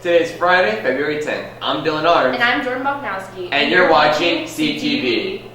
Today's Friday, February 10th. I'm Dylan Arms. And I'm Jordan Boknowski. And you're watching CTV.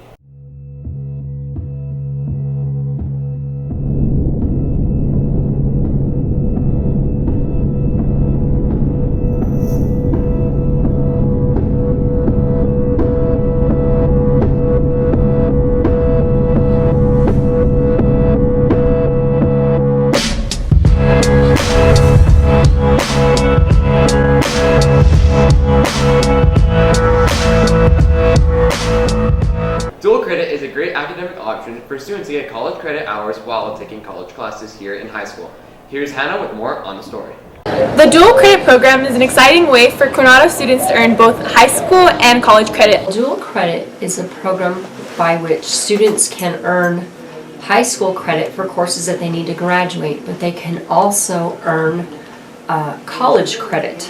Dual credit is a great academic option for students to get college credit hours while taking college classes here in high school. Here's Hannah with more on the story. The dual credit program is an exciting way for Coronado students to earn both high school and college credit. Dual credit is a program by which students can earn high school credit for courses that they need to graduate, but they can also earn college credit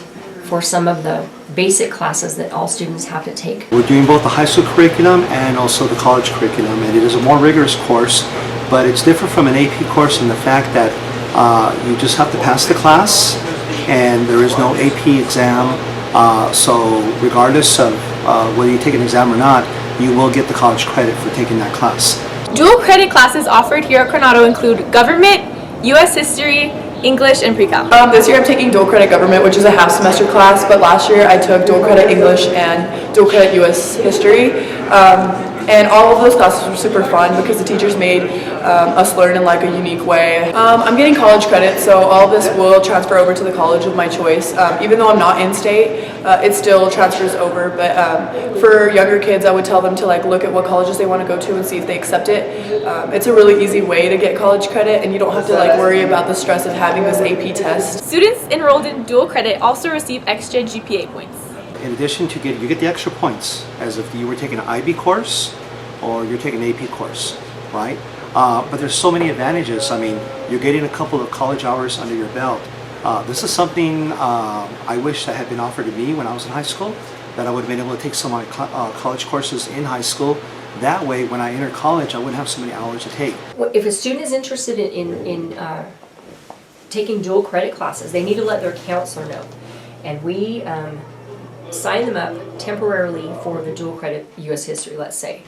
for some of the basic classes that all students have to take. We're doing both the high school curriculum and also the college curriculum, and it is a more rigorous course, but it's different from an AP course in the fact that you just have to pass the class and there is no AP exam, so regardless of whether you take an exam or not, you will get the college credit for taking that class. Dual credit classes offered here at Coronado include government, U.S. history, English, and pre-cal. This year I'm taking dual credit government, which is a half semester class, but last year I took dual credit English and dual credit U.S. history. And all of those classes were super fun because the teachers made us learn in like a unique way. I'm getting college credit, so all of this will transfer over to the college of my choice. Even though I'm not in-state, it still transfers over. But for younger kids, I would tell them to like look at what colleges they want to go to and see if they accept it. It's a really easy way to get college credit, and you don't have to like worry about the stress of having this AP test. Students enrolled in dual credit also receive extra GPA points. In addition to you get the extra points as if you were taking an IB course or you're taking an AP course, right? But there's so many advantages. I mean, you're getting a couple of college hours under your belt. This is something I wish that had been offered to me when I was in high school, that I would have been able to take some of my college courses in high school. That way, when I enter college, I wouldn't have so many hours to take. If a student is interested in taking dual credit classes, they need to let their counselor know. And we sign them up temporarily for the dual credit U.S. history, let's say.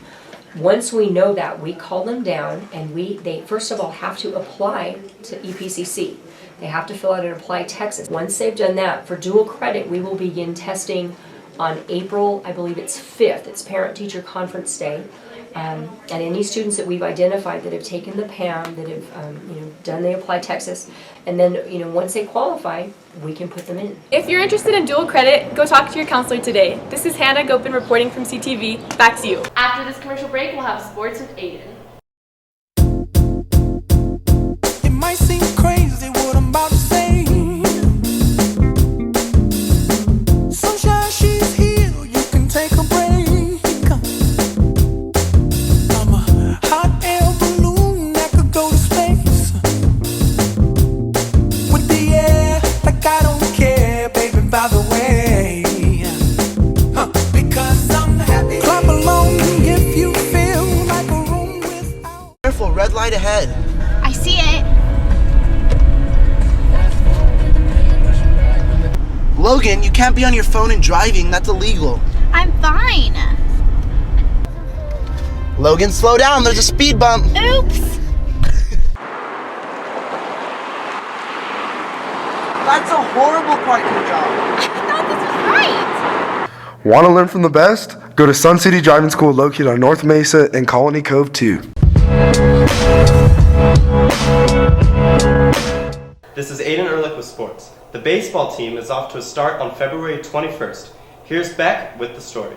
Once we know that, we call them down and they first of all have to apply to EPCC. They have to fill out an Apply Texas. Once they've done that, for dual credit, we will begin testing on April, I believe it's 5th. It's Parent-Teacher Conference Day. And any students that we've identified that have taken the PAM, that have done the Apply Texas, and then once they qualify, we can put them in. If you're interested in dual credit, go talk to your counselor today. This is Hannah Gopin reporting from CTV. Back to you. After this commercial break, we'll have sports with Aiden. It might seem crazy what I'm about to say. Sunshine, she's here, you can take a break. I'm a hot air balloon that could go to space. With the air, like I don't care, baby, by the way. Because I'm happy. Clap along if you feel like a room without. Careful, red light ahead. I see it. Logan, you can't be on your phone and driving. That's illegal. I'm fine. Logan, slow down. There's a speed bump. Oops. That's a horrible parking job. I thought this was right. Want to learn from the best? Go to Sun City Driving School located on North Mesa and Colony Cove 2. This is Aiden Ehrlich with sports. The baseball team is off to a start on February 21st. Here's Beck with the story.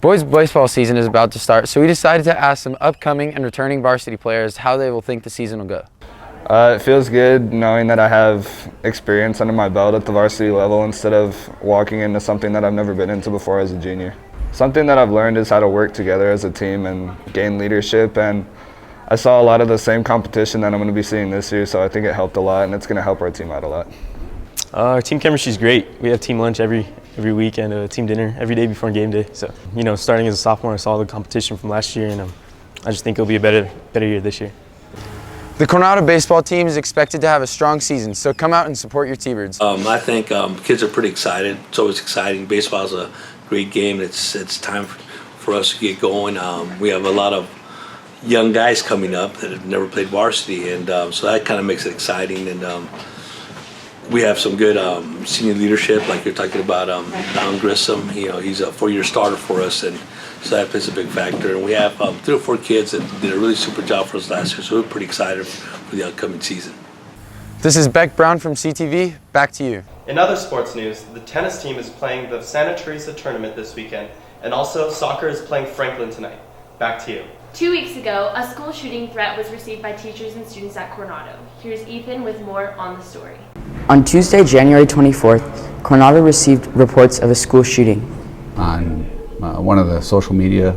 Boys baseball season is about to start, so we decided to ask some upcoming and returning varsity players how they will think the season will go. It feels good knowing that I have experience under my belt at the varsity level instead of walking into something that I've never been into before as a junior. Something that I've learned is how to work together as a team and gain leadership, and I saw a lot of the same competition that I'm going to be seeing this year, so I think it helped a lot and it's going to help our team out a lot. Our team chemistry is great. We have team lunch every week and a team dinner every day before game day. So, starting as a sophomore, I saw the competition from last year, and I just think it'll be a better year this year. The Coronado baseball team is expected to have a strong season, so come out and support your T-Birds. I think kids are pretty excited. It's always exciting. Baseball is a great game. It's time for us to get going. We have a lot of young guys coming up that have never played varsity, and so that kind of makes it exciting. And we have some good senior leadership, like you're talking about Don Grissom. He's a 4-year starter for us, and so that plays a big factor. And we have 3 or 4 kids that did a really super job for us last year, so we're pretty excited for the upcoming season. This is Beck Brown from CTV. Back to you. In other sports news, the tennis team is playing the Santa Teresa tournament this weekend, and also soccer is playing Franklin tonight. Back to you. 2 weeks ago, a school shooting threat was received by teachers and students at Coronado. Here's Ethan with more on the story. On Tuesday, January 24th, Coronado received reports of a school shooting on one of the social media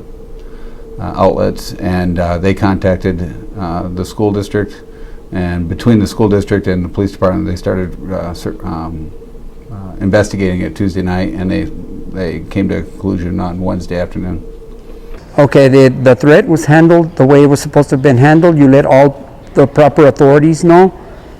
outlets, and they contacted the school district, and between the school district and the police department, they started investigating it Tuesday night, and they came to a conclusion on Wednesday afternoon. Okay, the threat was handled the way it was supposed to have been handled. You let all the proper authorities know,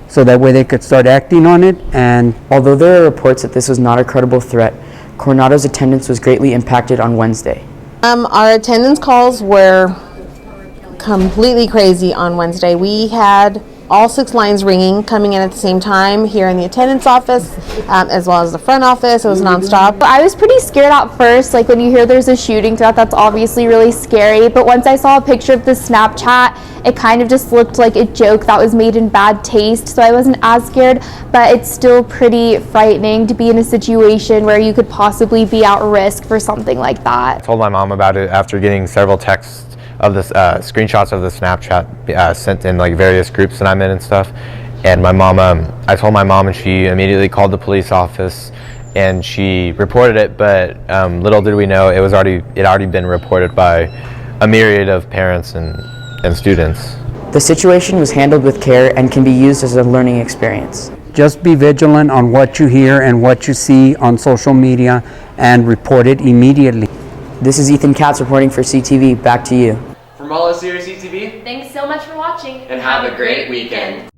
so that way they could start acting on it. And although there are reports that this was not a credible threat, Coronado's attendance was greatly impacted on Wednesday. Our attendance calls were completely crazy on Wednesday. We had all 6 lines ringing, coming in at the same time here in the attendance office, as well as the front office. It was nonstop. I was pretty scared at first, like when you hear there's a shooting threat, that's obviously really scary. But once I saw a picture of the Snapchat, it kind of just looked like a joke that was made in bad taste. So I wasn't as scared, but it's still pretty frightening to be in a situation where you could possibly be at risk for something like that. I told my mom about it after getting several texts of the screenshots of the Snapchat sent in like various groups that I'm in and stuff. And my mom, I told my mom, and she immediately called the police office and she reported it. But little did we know it had already been reported by a myriad of parents and students. The situation was handled with care and can be used as a learning experience. just be vigilant on what you hear and what you see on social media and report it immediately. This is Ethan Katz reporting for CTV. Back to you. From all us here at CTV, thanks so much for watching. and have a great weekend.